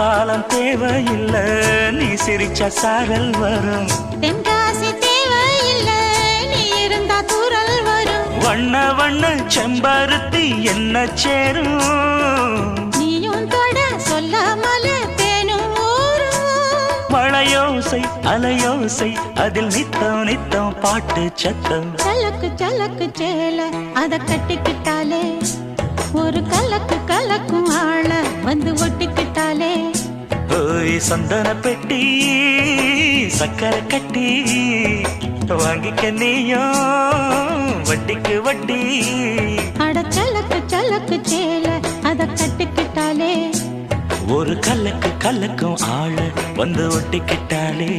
காலம் தேவையில்லை, நீ சிரிச்ச சாரல் வரும். தென்காசி தேவையில்லை, நீ இருந்தா தூரல் வரும். வண்ண வண்ண செம்பருத்தி என்ன சேரும், நீயும் தொட சொல்லாமல தேனும் ஊரும். மழையோசை அலையோசை அதில் நித்தம் நித்தம் பாட்டு சத்தம். சலக்கு சலக்கு சேல அத கட்டிக்கிட்டாலே, ஒரு கலக்கு கலக்கும் ஆள வந்து ஒட்டிக்கிட்டாலே. ஓய் சந்தன பெட்டி சக்கரை கட்டி வாங்கிக்க நீயும் வட்டிக்கு வட்டி. அட சலக்கு சலக்கு சேல அத கட்டிக்கிட்டாலே, ஒரு கலக்கு கலக்கும் ஆள வந்து ஒட்டிக்கிட்டாலே.